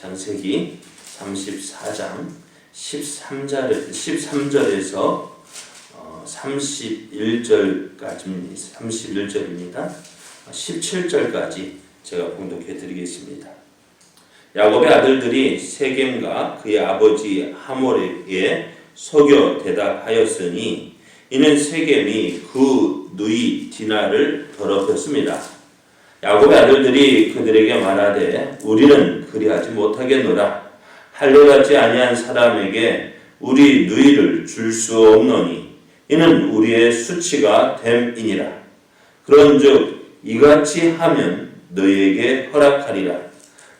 창세기 34장 13절에서 31절입니다. 17절까지 제가 봉독해 드리겠습니다. 야곱의 아들들이 세겜과 그의 아버지 하몰에게 속여 대답하였으니 이는 세겜이 그 누이 디나를 더럽혔습니다. 야곱의 아들들이 그들에게 말하되 우리는 그리하지 못하겠노라. 할례받지 아니한 사람에게 우리 누이를 줄 수 없노니 이는 우리의 수치가 됨이니라. 그런즉 이같이 하면 너희에게 허락하리라.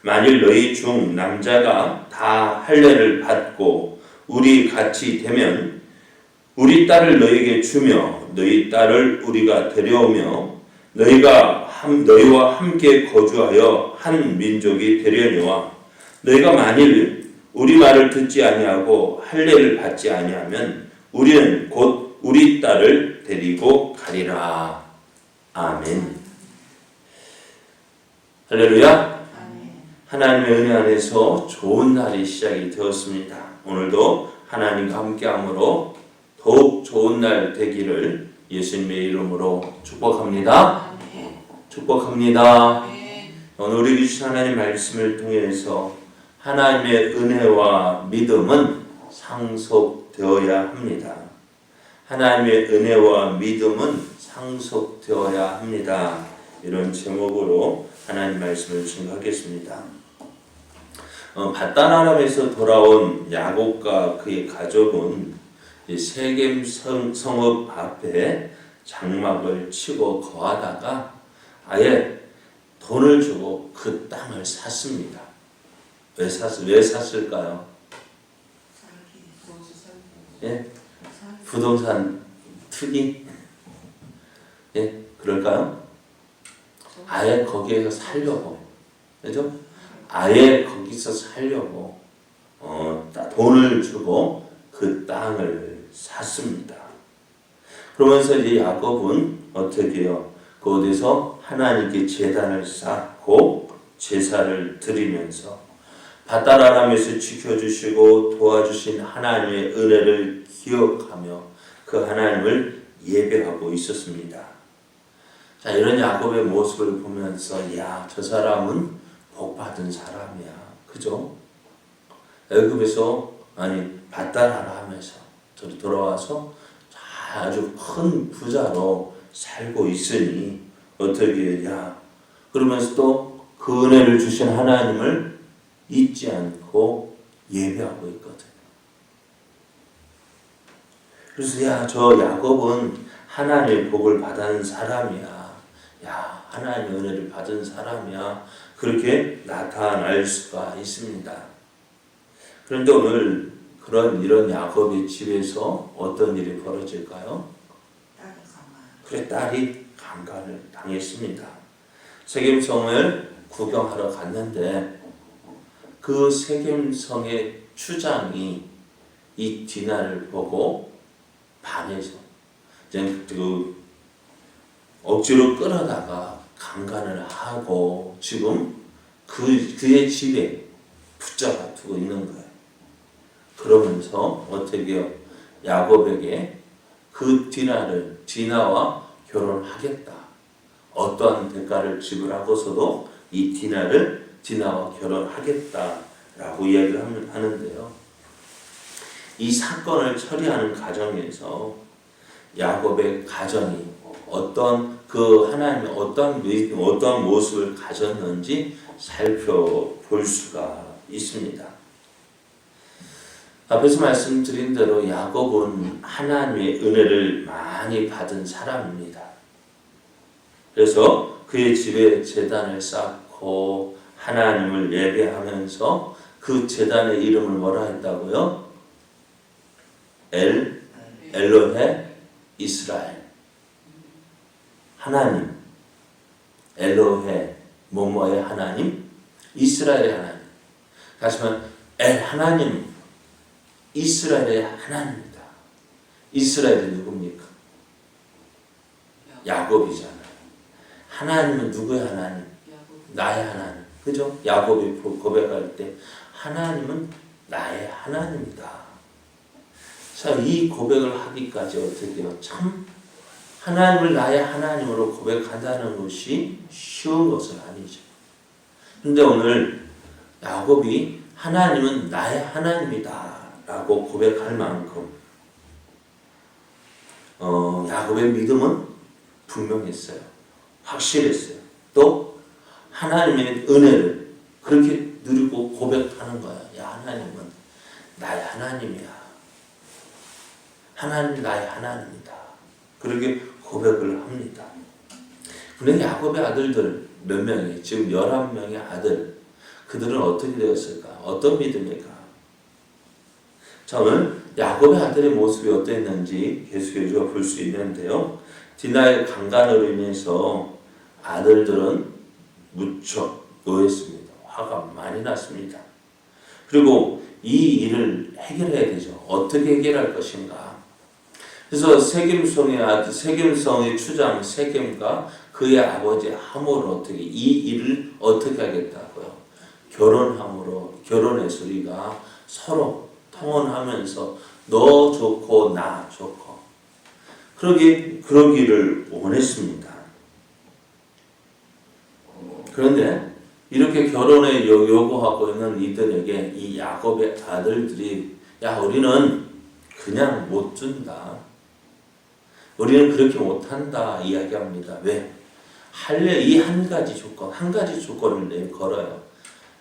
만일 너희 중 남자가 다 할례를 받고 우리 같이 되면 우리 딸을 너희에게 주며 너희 딸을 우리가 데려오며 너희와 함께 거주하여 한 민족이 되려니와 너희가 만일 우리 말을 듣지 아니하고 할례를 받지 아니하면 우리는 곧 우리 딸을 데리고 가리라. 아멘. 할렐루야. 하나님의 은혜 안에서 좋은 날이 시작이 되었습니다. 오늘도 하나님과 함께함으로 더욱 좋은 날 되기를 예수님의 이름으로 축복합니다. 축복합니다. 오늘 우리 주신 하나님 말씀을 통해서 하나님의 은혜와 믿음은 상속되어야 합니다. 하나님의 은혜와 믿음은 상속되어야 합니다. 이런 제목으로 하나님 말씀을 증거하겠습니다. 밧단 아람에서 돌아온 야곱과 그의 가족은 세겜 성읍 앞에 장막을 치고 거하다가 아예 돈을 주고 그 땅을 샀습니다. 왜 샀을까요? 예? 부동산 투기? 예? 그럴까요? 아예 거기에서 살려고. 그죠? 아예 거기서 살려고 돈을 주고 그 땅을 샀습니다. 그러면서 이제 야곱은 어떻게 해요? 그곳에서 하나님께 제단을 쌓고 제사를 드리면서 밧단 아람에서 지켜주시고 도와주신 하나님의 은혜를 기억하며 그 하나님을 예배하고 있었습니다. 자, 이런 야곱의 모습을 보면서 야, 저 사람은 복받은 사람이야. 그죠? 애굽에서 밧단 아람에서 돌아와서 아주 큰 부자로 살고 있으니 어떻게 야, 그러면서 또 그 은혜를 주신 하나님을 잊지 않고 예배하고 있거든요. 그래서 야, 저 야곱은 하나님의 복을 받은 사람이야. 야, 하나님의 은혜를 받은 사람이야. 그렇게 나타날 수가 있습니다. 그런데 오늘 이런 야곱의 집에서 어떤 일이 벌어질까요? 그래, 딸이 강간을 당했습니다. 세겜성을 구경하러 갔는데 그 세겜성의 추장이 이 디나를 보고 반해서 억지로 끌어다가 강간을 하고 지금 그의 집에 붙잡아 두고 있는 거예요. 그러면서 어떻게 해요? 야곱에게 그 디나와 결혼하겠다. 어떠한 대가를 지불하고서도 이 디나와 결혼하겠다라고 이야기를 하는데요. 이 사건을 처리하는 과정에서 야곱의 가정이 어떤 하나님의 어떤 모습을 가졌는지 살펴볼 수가 있습니다. 앞에서 말씀드린 대로 야곱은 하나님의 은혜를 많이 받은 사람입니다. 그래서 그의 집에 제단을 쌓고 하나님을 예배하면서 그 제단의 이름을 뭐라 했다고요? 엘로헤 이스라엘. 하나님, 엘로헤 뭐뭐의 하나님, 이스라엘의 하나님. 다시 말하면 하나님, 이스라엘의 하나님입니다. 이스라엘이 누굽니까? 야곱이잖아요. 하나님은 누구의 하나님? 나의 하나님. 그죠? 야곱이 고백할 때 하나님은 나의 하나님이다. 자, 이 고백을 하기까지 어떻게 해요? 참 하나님을 나의 하나님으로 고백한다는 것이 쉬운 것은 아니죠. 근데 오늘 야곱이 하나님은 나의 하나님이다 라고 고백할 만큼 야곱의 믿음은 분명했어요. 확실했어요. 또 하나님의 은혜를 그렇게 누리고 고백하는 거야. 야, 하나님은 나의 하나님이야. 하나님 나의 하나님이다. 그렇게 고백을 합니다. 그런데 야곱의 아들들 몇 명이, 지금 11명의 아들, 그들은 어떻게 되었을까? 어떤 믿음일까? 자, 오늘 야곱의 아들의 모습이 어땠는지 계속해서 볼 수 있는데요. 디나의 강간으로 인해서 아들들은 무척 노했습니다. 화가 많이 났습니다. 그리고 이 일을 해결해야 되죠. 어떻게 해결할 것인가? 그래서 세겜성의 추장 세겜과 그의 아버지 하모를 어떻게 이 일을 어떻게 하겠다고요? 결혼해서 우리가 서로 통혼하면서 너 좋고 나 좋고 그러기를 원했습니다. 그런데 이렇게 결혼을 요구하고 있는 이들에게 이 야곱의 아들들이 야, 우리는 그냥 못 준다. 우리는 그렇게 못한다 이야기합니다. 왜? 이 한 가지 조건을 걸어요.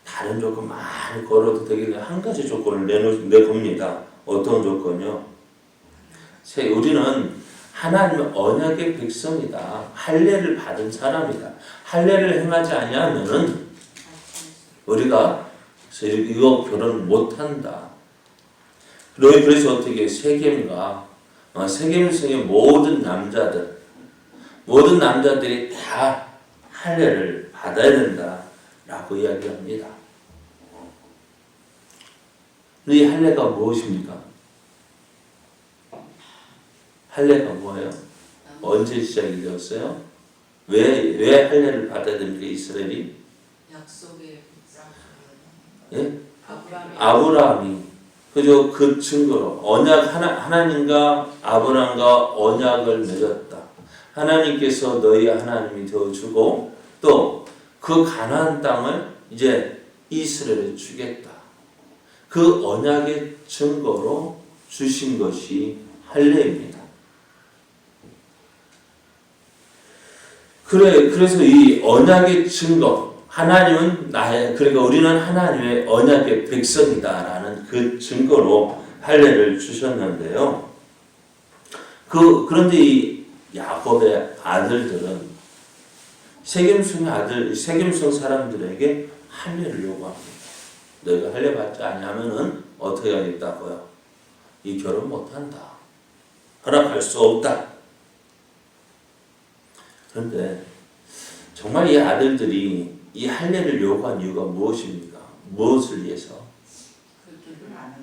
다른 조건 많이 걸어도 되겠는데 한 가지 조건을 내겁니다. 어떤 조건이요? 우리는 하나님의 언약의 백성이다. 할례를 받은 사람이다. 할례를 행하지 아니하면은 우리가 이거 결혼 못한다. 그래서 어떻게 세겜성의 모든 남자들이 다 할례를 받아야 된다라고 이야기합니다. 근데 이 할례가 무엇입니까? 할례가 뭐예요? 언제 시작이 되었어요? 왜 할례를 받아야 됩니까? 이스라엘이? 약속의 예? 아브라함이 그죠? 그 증거로 하나님과 아브라함과 언약을 맺었다. 하나님께서 너희 하나님이 되어주고 또 그 가나안 땅을 이제 이스라엘에 주겠다. 그 언약의 증거로 주신 것이 할례입니다. 그래서 이 언약의 증거, 그러니까 우리는 하나님의 언약의 백성이다라는 그 증거로 할례를 주셨는데요. 그런데 이 야곱의 아들들은 세겜성 사람들에게 할례를 요구합니다. 너희가 할례 받지 않으면은 어떻게 하겠다고요? 이 결혼 못한다. 허락할 수 없다. 그런데 정말 이 아들들이 이 할례를 요구한 이유가 무엇입니까? 무엇을 위해서? 결혼 안 하기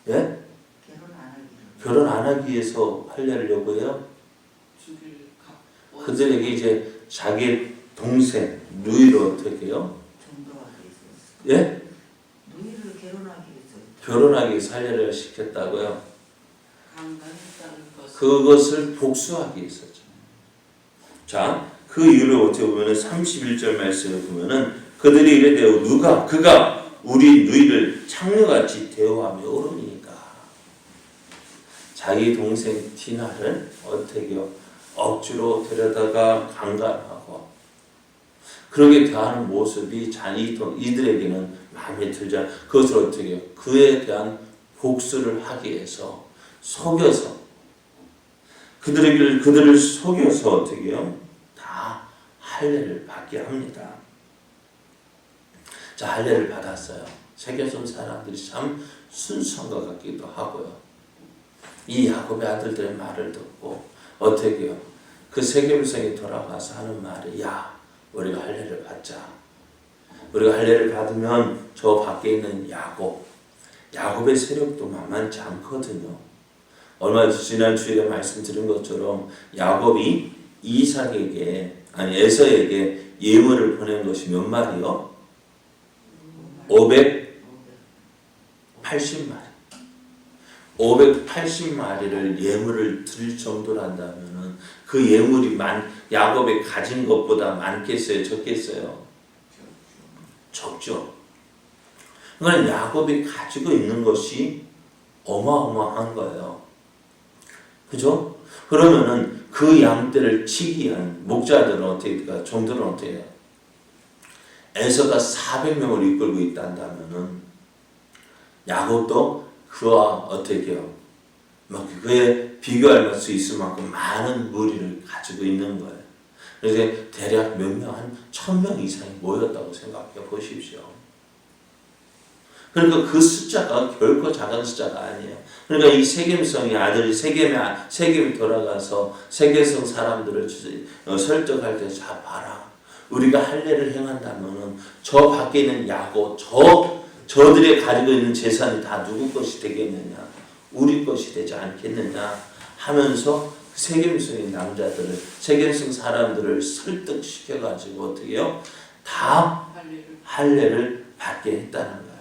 위해서. 예? 결혼 안 하기 위해서 할례를 요구해요? 그들에게 이제 자기 동생 누이를 어떻게 해요? 예? 누이를 결혼하기 위해서. 결혼하기 위해서 할례를 시켰다고요? 그것을 복수하기 위해서죠. 자, 그 이유를 어떻게 보면은 31절 말씀을 보면은 그들이 이르되 그가 우리 누이를 창녀같이 대우하며 오르니까 자기 동생 디나를 어떻게 억지로 데려다가 강간하고 그렇게 대하는 모습이 이들에게는 마음에 들지 않아. 그것을 어떻게 그에 대한 복수를 하기 위해서 속여서 그들을 속여서 어떻게 해요? 다 할례를 받게 합니다. 자, 할례를 받았어요. 세겜성 사람들이 참 순수한 것 같기도 하고요. 이 야곱의 아들들의 말을 듣고 어떻게 해요? 그 세겜성이 돌아가서 하는 말이 야, 우리가 할례를 받자. 우리가 할례를 받으면 저 밖에 있는 야곱의 세력도 만만치 않거든요. 얼마 지난 주일에 말씀드린 것처럼 야곱이 에서에게 예물을 보낸 것이 몇 마리요? 580마리. 580마리를 예물을 드릴 정도로 한다면은 그 예물이 야곱이 가진 것보다 많겠어요? 적겠어요? 적죠. 그러니까 야곱이 가지고 있는 것이 어마어마한 거예요. 그죠? 그러면은 그 양떼를 치기 위한 목자들은 어떻게 될까? 종들은 어떻게 해요? 에서가 400명을 이끌고 있다면은 야곱도 그와 어떻게 해요? 막 그에 비교할 수 있을 만큼 많은 무리를 가지고 있는 거예요. 그래서 대략 몇 명, 한 1000명 이상이 모였다고 생각해 보십시오. 그러니까 그 숫자가 결코 작은 숫자가 아니에요. 그러니까 이 세겜성의 아들이 세겜이 돌아가서 세겜성 사람들을 설득할 때, 자 봐라, 우리가 할례를 행한다면은 저 밖에 있는 야곱, 저들이 가지고 있는 재산이 다 누구 것이 되겠느냐? 우리 것이 되지 않겠느냐? 하면서 세겜성의 남자들을, 세겜성 사람들을 설득시켜가지고 어떻게 해요? 다 할례를 받게 했다는 거예요.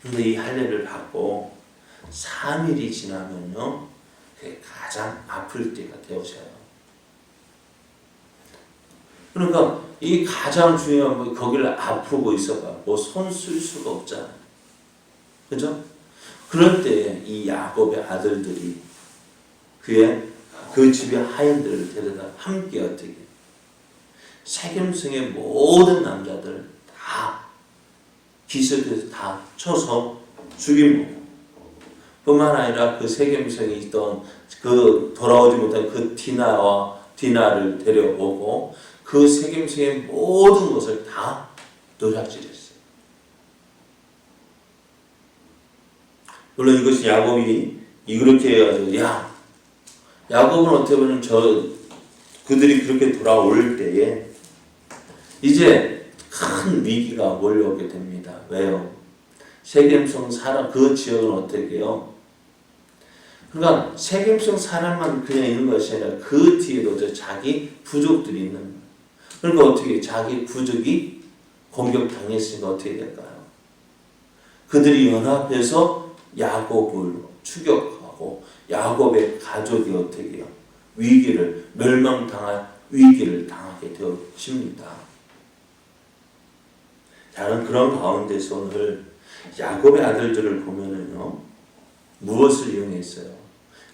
근데 이 할례를 받고 3일이 지나면요, 그게 가장 아플 때가 되어져요. 그러니까 이 가장 중요한 거, 거기를 아프고 있어봐 뭐 손 쓸 수가 없잖아. 그죠? 그럴 때 이 야곱의 아들들이 그 집의 하인들을 데려다 함께 어떻게 세겜성의 모든 남자들 다 기습해서 다 쳐서 죽인 거예요. 뿐만 아니라 그 세겜성에 있던 그 돌아오지 못한 그 디나를 데려오고 그 세겜성의 모든 것을 다 노략질했어요. 물론 이것이 야곱이 이렇게 해가지고, 야곱은 어떻게 보면 그들이 그렇게 돌아올 때에 이제 큰 위기가 몰려오게 됩니다. 왜요? 세겜성 사람, 그 지역은 어떻게 해요? 그러니까 세겜성 사람만 그냥 있는 것이 아니라 그 뒤에도 자기 부족들이 있는 거예요. 그러니까 어떻게 자기 부족이 공격당했으니까 어떻게 될까요? 그들이 연합해서 야곱을 추격하고 야곱의 가족이 어떻게 해요? 멸망당할 위기를 당하게 되어집니다. 다른 그런 가운데서 오늘 야곱의 아들들을 보면은요, 무엇을 이용했어요?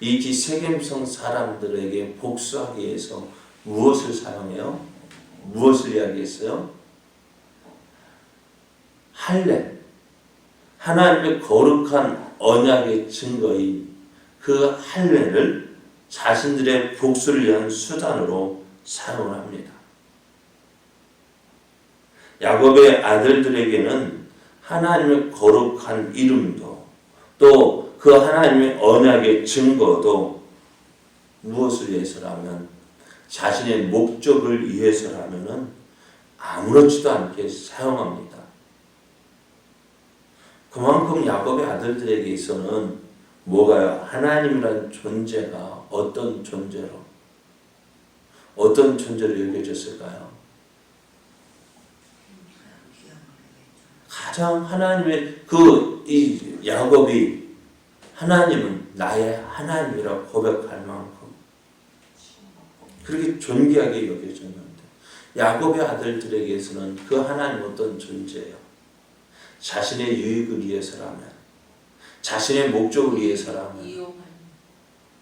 이 세겜성 사람들에게 복수하기 위해서 무엇을 사용해요? 무엇을 이야기했어요? 할례, 하나님의 거룩한 언약의 증거인 그 할례를 자신들의 복수를 위한 수단으로 사용을 합니다. 야곱의 아들들에게는 하나님의 거룩한 이름도 또 그 하나님의 언약의 증거도 무엇을 위해서라면, 자신의 목적을 위해서라면은 아무렇지도 않게 사용합니다. 그만큼 야곱의 아들들에게 있어서는 뭐가요? 하나님이라는 존재가 어떤 존재로 여겨졌을까요? 가장 하나님의 이 야곱이 하나님은 나의 하나님이라고 고백할 만큼 그렇게 존귀하게 여겨졌는데, 야곱의 아들들에게서는 그 하나님 어떤 존재예요? 자신의 유익을 위해서라면, 자신의 목적을 위해서라면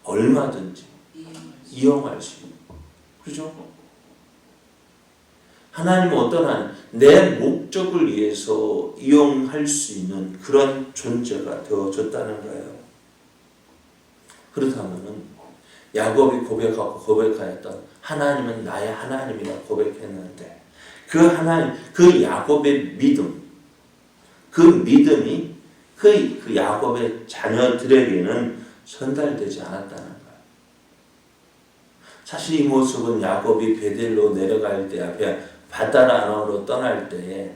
얼마든지 이용할 수 있는, 그죠? 하나님은 어떤 하나님, 내 목적을 위해서 이용할 수 있는 그런 존재가 되어졌다는 거예요. 그렇다면은 야곱이 고백하였던 하나님은 나의 하나님이라 고백했는데, 그 하나님, 그 야곱의 믿음, 그 믿음이 그 야곱의 자녀들에게는 전달되지 않았다는 거예요. 사실 이 모습은 야곱이 베델로 내려갈 때, 앞에 바단 아람으로 떠날 때에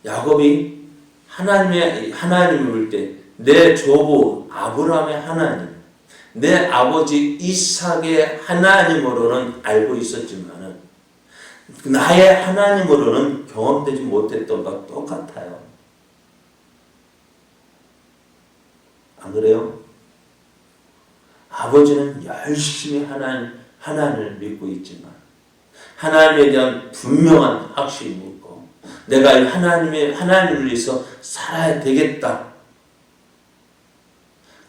야곱이 하나님을 볼 때 내 조부 아브라함의 하나님, 내 아버지 이삭의 하나님으로는 알고 있었지만은 나의 하나님으로는 경험되지 못했던 것과 똑같아요. 안 그래요? 아버지는 열심히 하나님을 믿고 있지만 하나님에 대한 분명한 확신이 있고 내가 하나님을 위해서 살아야 되겠다.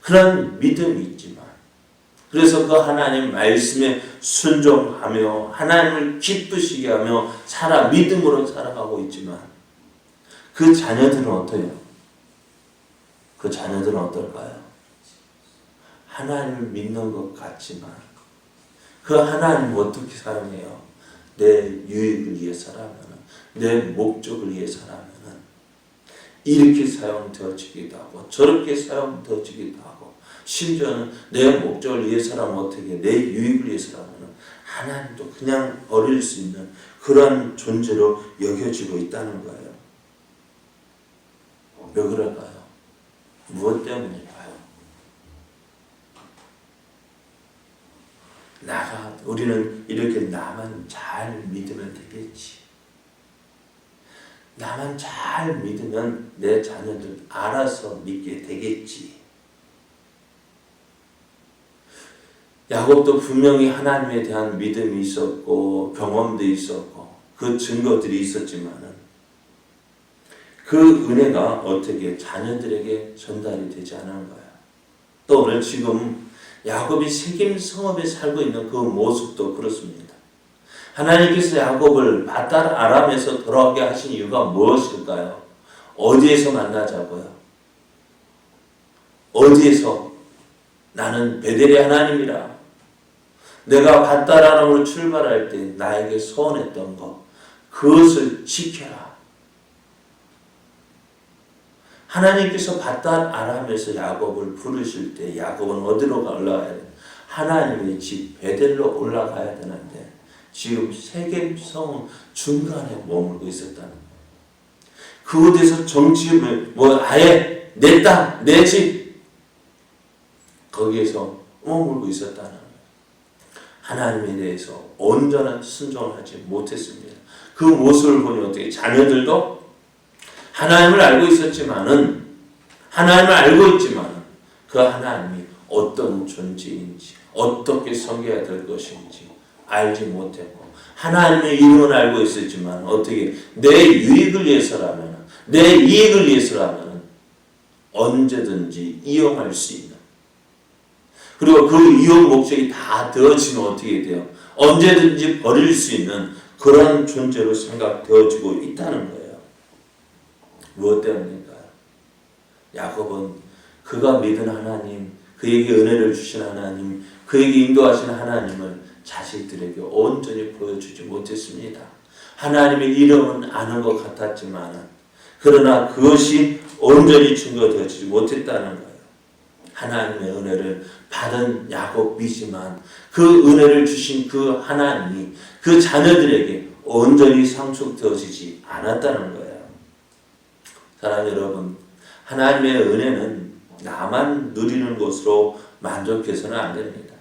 그런 믿음이 있지만 그래서 그 하나님 말씀에 순종하며 하나님을 기쁘시게 하며 믿음으로 살아가고 있지만 그 자녀들은 어때요? 그 자녀들은 어떨까요? 하나님을 믿는 것 같지만 그 하나님을 어떻게 사용해요? 내 유익을 위해서라면, 내 목적을 위해서라면 이렇게 사용되어지기도 하고 저렇게 사용되어지기도 하고 심지어는 내 목적을 위해서라면 어떻게 내 유익을 위해서라면 하나님도 그냥 버릴 수 있는 그런 존재로 여겨지고 있다는 거예요. 왜 그럴까요? 무엇 때문일까요? 우리는 이렇게 나만 잘 믿으면 되겠지. 나만 잘 믿으면 내 자녀들 알아서 믿게 되겠지. 야곱도 분명히 하나님에 대한 믿음이 있었고 경험도 있었고 그 증거들이 있었지만은 그 은혜가 어떻게 자녀들에게 전달이 되지 않은 거야. 또 오늘 지금 야곱이 세겜 성읍에 살고 있는 그 모습도 그렇습니다. 하나님께서 야곱을 바달 아람에서 돌아오게 하신 이유가 무엇일까요? 어디에서 만나자고요? 어디에서? 나는 베델의 하나님이라. 내가 바달 아람으로 출발할 때 나에게 소원했던 것, 그것을 지켜라. 하나님께서 바달 아람에서 야곱을 부르실 때 야곱은 어디로 올라가야 돼? 하나님의 집 베델로 올라가야 되는데 지금 세겜 성 중간에 머물고 있었다는 거예요. 그곳에서 정치를 아예 내 땅, 내 집 거기에서 머물고 있었다는 거예요. 하나님에 대해서 온전한 순종을 하지 못했습니다. 그 모습을 보니 어떻게 자녀들도 하나님을 알고 있었지만은 하나님을 알고 있지만은 그 하나님이 어떤 존재인지 어떻게 섬겨야 될 것인지 알지 못했고 하나님의 이름은 알고 있었지만 어떻게 내 유익을 위해서라면 내 이익을 위해서라면 언제든지 이용할 수 있는 그리고 그 이용 목적이 다 되어지면 어떻게 돼요? 언제든지 버릴 수 있는 그런 존재로 생각되어지고 있다는 거예요. 무엇 때문일까요? 야곱은 그가 믿은 하나님, 그에게 은혜를 주신 하나님, 그에게 인도하신 하나님을 자식들에게 온전히 보여주지 못했습니다. 하나님의 이름은 아는 것 같았지만 그러나 그것이 온전히 증거되어지지 못했다는 거예요. 하나님의 은혜를 받은 야곱이지만 그 은혜를 주신 그 하나님이 그 자녀들에게 온전히 상속되어지지 않았다는 거예요. 사랑하는 여러분, 하나님의 은혜는 나만 누리는 것으로 만족해서는 안 됩니다.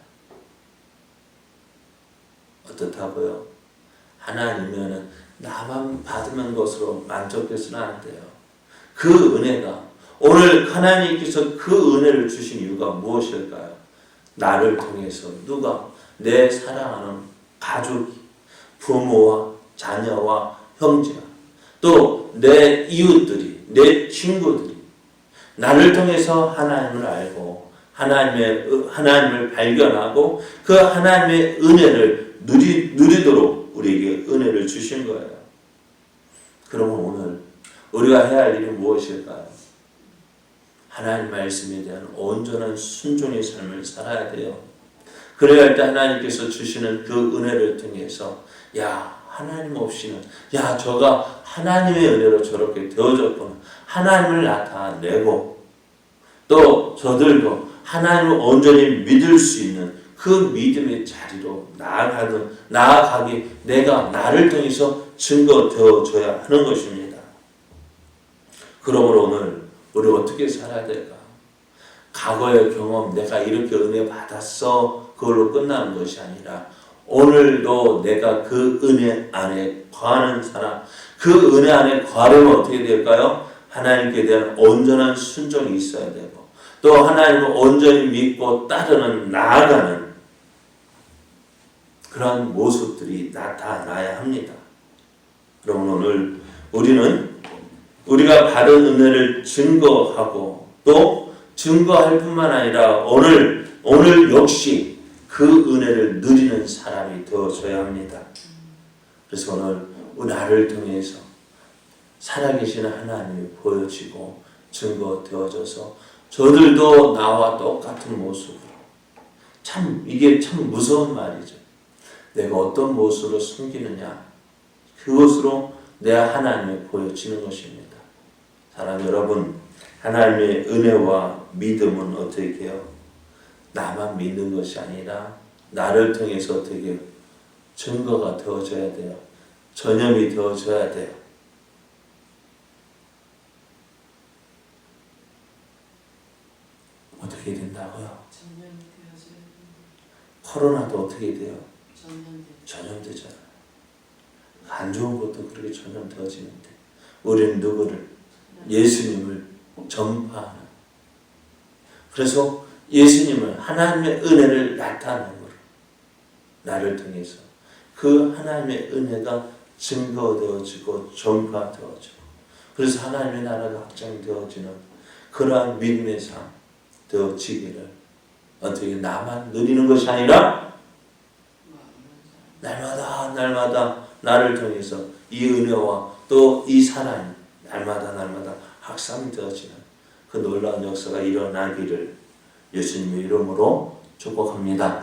어떻다고요? 하나님의 은혜는 나만 받으면 것으로 만족해서는 안 돼요. 그 은혜가 오늘 하나님께서 그 은혜를 주신 이유가 무엇일까요? 나를 통해서 누가 내 사랑하는 가족, 부모와 자녀와 형제와 또 내 이웃들이 내 친구들이 나를 통해서 하나님을 알고 하나님을 발견하고 그 하나님의 은혜를 누리도록 우리에게 은혜를 주신 거예요. 그러면 오늘 우리가 해야 할 일이 무엇일까요? 하나님 말씀에 대한 온전한 순종의 삶을 살아야 돼요. 그래야 할 때 하나님께서 주시는 그 은혜를 통해서 하나님 없이는 저가 하나님의 은혜로 저렇게 되어졌구나. 하나님을 나타내고 또 저들도 하나님을 온전히 믿을 수 있는 그 믿음의 자리로 나아가게 내가 나를 통해서 증거되어줘야 하는 것입니다. 그러므로 오늘 우리 어떻게 살아야 될까? 과거의 경험 내가 이렇게 은혜 받았어 그걸로 끝나는 것이 아니라 오늘도 내가 그 은혜 안에 거하는 사람, 그 은혜 안에 거하려면 어떻게 될까요? 하나님께 대한 온전한 순종이 있어야 되고 또 하나님을 온전히 믿고 따르는 나아가는 그런 모습들이 나타나야 합니다. 그럼 오늘 우리는 우리가 받은 은혜를 증거하고 또 증거할 뿐만 아니라 오늘 역시 그 은혜를 누리는 사람이 되어줘야 합니다. 그래서 오늘 나를 통해서 살아계신 하나님이 보여지고 증거되어져서 저들도 나와 똑같은 모습으로 이게 참 무서운 말이죠. 내가 어떤 모습으로 숨기느냐 그것으로 내 하나님이 보여지는 것입니다. 사랑 여러분, 하나님의 은혜와 믿음은 어떻게 해요? 나만 믿는 것이 아니라 나를 통해서 어떻게 해요? 증거가 되어져야 돼요. 전염이 되어져야 돼요. 어떻게 된다고요? 전염이 되어져야 코로나도 어떻게 돼요? 전염되죠. 전염되잖아요. 안 좋은 것도 그렇게 전염되어지는데 우리는 누구를? 예수님을 전파하는. 그래서 예수님을 하나님의 은혜를 나타내므로 나를 통해서 그 하나님의 은혜가 증거되어지고 전파되어지고 그래서 하나님의 나라가 확장되어지는 그러한 믿음의 삶 되어지기를 어떻게 나만 누리는 것이 아니라 날마다 나를 통해서 이 은혜와 또 이 사랑이 날마다 확산되어지는 그 놀라운 역사가 일어나기를 예수님의 이름으로 축복합니다.